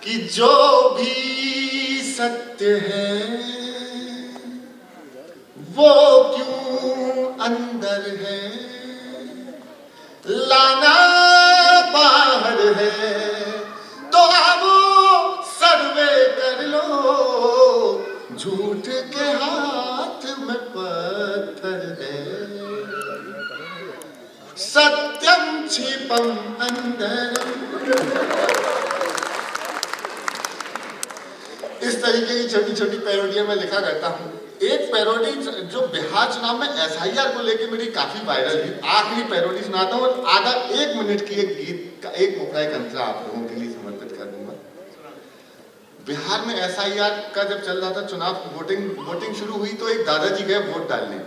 कि जो भी सत्य है वो क्यों अंदर है, लाना बाहर है, तो अब सर्वे कर लो, झूठ के हाथ में पत्थर है, सत्यम क्षिपम अंदरम। इस तरीके की छोटी छोटी पैरोडियां मैं लिखा करता हूँ। एक पैरोडी जो बिहार चुनाव में एसआईआर को लेकर मेरी काफी वायरल हुई, आखिरी पैरोडी सुनाता हूँ और आधा 1 मिनट की एक गीत का एक मुखड़ा एक अंतरा आप लोगों के लिए समर्पित कर दूंगा। बिहार में एसआईआर का जब चल रहा था चुनाव, वोटिंग शुरू हुई तो एक दादाजी गए वोट डालने,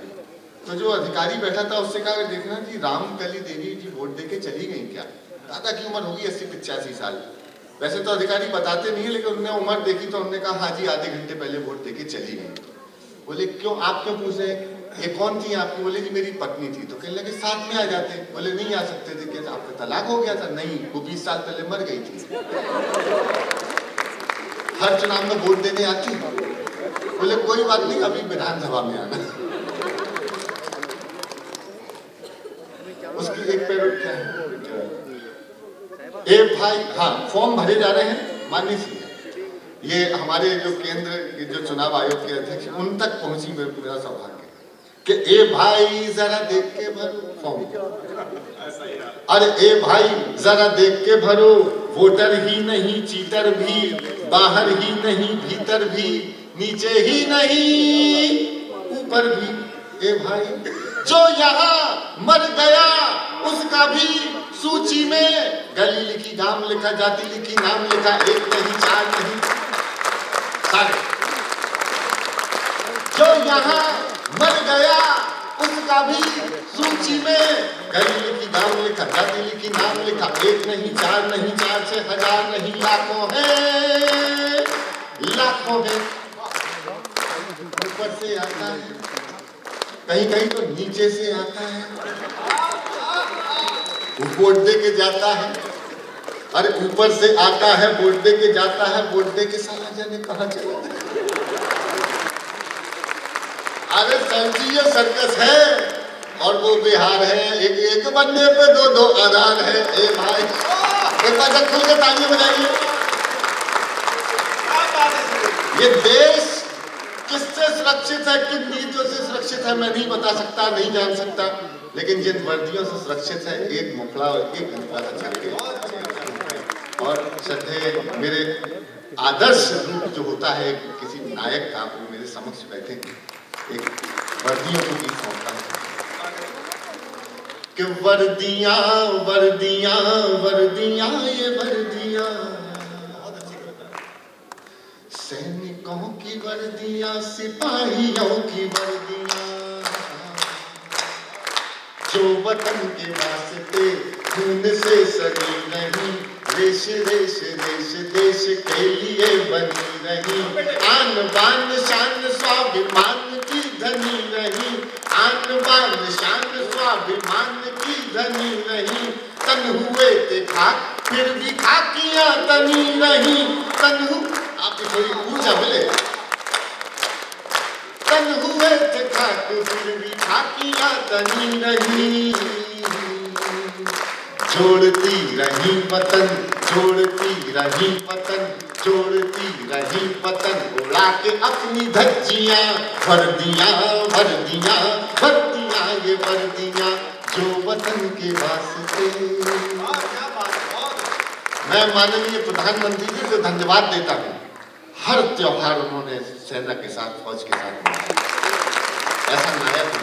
तो जो अधिकारी बैठा था उससे कहा देखना जी रामकली देवी जी वोट देके चली गई क्या। दादा की उम्र होगी 80-85 साल। वैसे तो अधिकारी बताते नहीं है, लेकिन उन्होंने उम्र देखी तो उन्होंने कहा हाँ जी आधे घंटे पहले वोट देके चली गई। बोले क्यों, आप क्यों पूछ रहे, ये कौन थी आपकी। बोले जी मेरी पत्नी थी। तो कहने लगे साथ में आ जाते। बोले नहीं आ सकते थे। क्या आपका तलाक हो गया था। नहीं, वो 20 साल पहले मर गई थी। हर चुनाव में वोट देने आती। बोले कोई बात नहीं, अभी विधानसभा में आना। उसकी एक पैरोड क्या है, ए भाई, हाँ फॉर्म भरे जा रहे हैं माननीय सिंह। ये हमारे जो केंद्र के जो चुनाव आयोग के अध्यक्ष उन तक पहुंची मेरा सौभाग्य कि ए भाई जरा देख के भरो फॉर्म। अरे ए भाई जरा देख के भरो, वोटर ही नहीं चीटर भी, बाहर ही नहीं भीतर भी, नीचे ही नहीं ऊपर भी। ए भाई जो यहाँ मर गया उसका भी सूची में गली लिखी, गांव लिखा, जाति लिखी, नाम लिखा, एक नहीं चार नहीं सारे। जो यहाँ मर गया उसका भी सूची में गली लिखी, गांव लिखा, जाति लिखी, नाम लिखा, एक नहीं चार नहीं, 4 से 1000 नहीं, लाखों है, लाखों है। ऊपर से आता है, कहीं कहीं तो नीचे से आता है, वोट दे के जाता है। अरे ऊपर से आता है, वोट दे के जाता है, वोट दे के साला जाने कहां चला जाए। अरे सर जी ये सर्कस है और वो बिहार है, एक बंदे पे 2 आधार है। ए भाई एक बार जब खुल के तालियां बजाइए। ये देश किससे सुरक्षित है, किन नीतियों से सुरक्षित है मैं नहीं बता सकता, नहीं जान सकता, लेकिन जिन वर्दियों से सुरक्षित है एक मुखड़ा और एक अंतरा चल के। और श्रद्धेय मेरे आदर्श रूप जो होता है किसी नायक का, वो मेरे समक्ष बैठे एक वर्दियों को गीत सौंपता है कि वर्दियां वर्दियां वर्दियां ये वर्दियां, सैनिकों की वर्दियां, सिपाहियों की वर्दियां, जो वतन के वास्ते खून से सनी नहीं, देश देश देश देश के लिए बनी रही, आन बान शान स्वाभिमान की धनी रही, आन बान शान स्वाभिमान की धनी रही, तन हुए थे खाक फिर भी खाकियां तनी रही, तन आपकी थोड़ी ऊर्जा मिले, तन हुए थे खाक फिर भी खाकियां तनी रही, जोड़ती रही वतन, जोड़ती रही वतन, जोड़ती रही वतन, उड़ा के अपनी धज्जियां, वर्दियां वर्दियां वर्दियां ये वर्दियां, जो वतन के वास्ते। मैं माननीय प्रधानमंत्री जी को धन्यवाद देता हूँ, हर त्योहार उन्होंने सेना के साथ, फौज के साथ मनाया, ऐसा नायक है।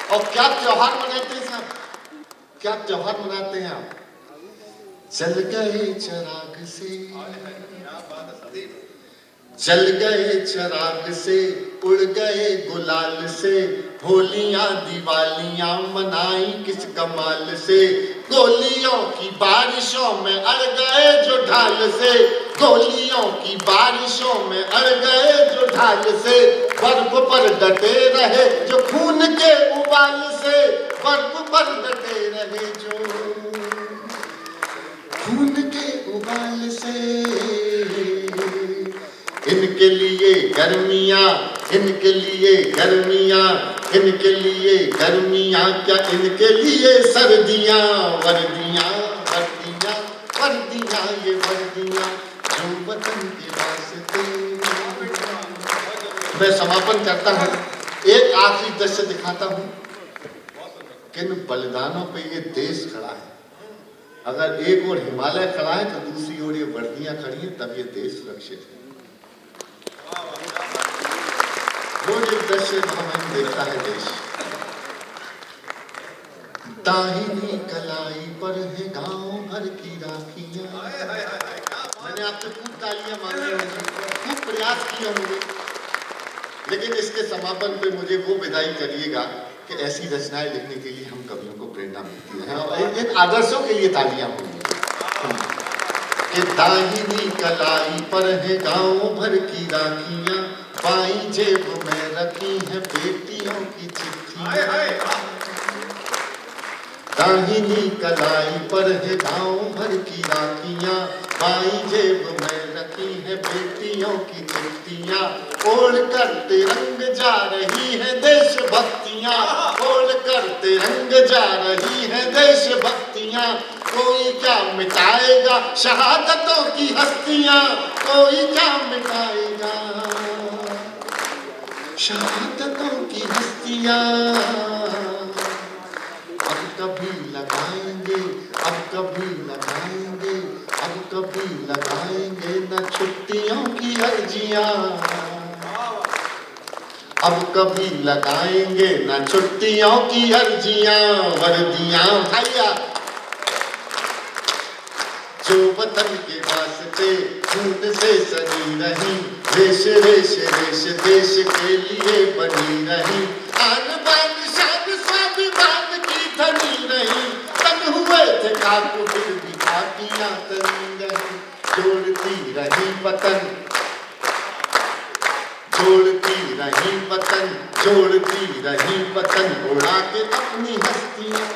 और क्या त्योहार मनाते हैं साहब, क्या त्योहार मनाते हैं आप। चल गए चिराग से, जल गए चिराग से, उड़ गए गुलाल से, होलियां दिवालियां मनाई किस कमाल से, गोलियों की बारिशों में अड़ गए जो ढाल से, गोलियों की बारिशों में अड़ गए जो ढाल से, बर्फ पर डटे रहे जो खून के उबाल से, बर्फ पर डटे रहे जो खून के उबाल से, इनके लिए गर्मियाँ, इनके लिए गर्मियाँ, इनके लिए गर्मियाँ, क्या इनके लिए सर्दियाँ, वर्दियाँ वर्दियाँ वर्दियाँ, ये वर्दियाँ जो वतन के वास्ते। मैं समापन करता हूँ, एक आखिरी दृश्य दिखाता हूँ। किन बलिदानों पे ये देश खड़ा है। अगर एक ओर हिमालय खड़ा है तो दूसरी ओर ये वर्दियां खड़ी हैं, तब ये देश सुरक्षित है। रोज एक दृश्य हम देखता है देश। दाहिनी कलाई पर है गांव भर की राखियां। मैंने आपसे खूब तालियां मांगी होंगी, खूब प्रयास किए होंगे, लेकिन इसके समापन पे मुझे वो विदाई करिएगा कि ऐसी रचनाएं लिखने के लिए हम कवियों को प्रेरणा मिलती है और इन आदर्शों के लिए तालियां होंगी। कि दाहिनी कलाई पर है गांव भर की राखियां, बाईं जेब में रखी है बेटियों की चिट्ठियां। दाहिनी कलाई पर है गांव भर की राखियां, बाईं जेब में रखी है बेटियों की चिट्ठियां। ओढ़ कर तिरंग जा रही है देशभक्तियां, ओढ़ कर तिरंग जा रही है देशभक्तियां। कोई क्या मिटाएगा शहादतों की हस्तियां, कोई क्या मिटाएगा शहादतों की हस्तियां। अब कभी लगाएंगे, अब कभी लगाएंगे, अब कभी लगाएंगे न छुट्टियों की अर्जियां, अब कभी लगाएंगे न छुट्टियों की अर्जियां। वर्दियां भैया जो वतन के वास्ते खून से सजी रही, रेश रेश रेश देश के लिए बनी रही। आन बान शान स्वाभिमान की धनी रही, तन हुए थे काबू फिर भी खाकियां तनी रही। जोड़ती रही वतन, जोड़ती रही वतन, जोड़ती रही वतन, उड़ा के अपनी हस्तियां।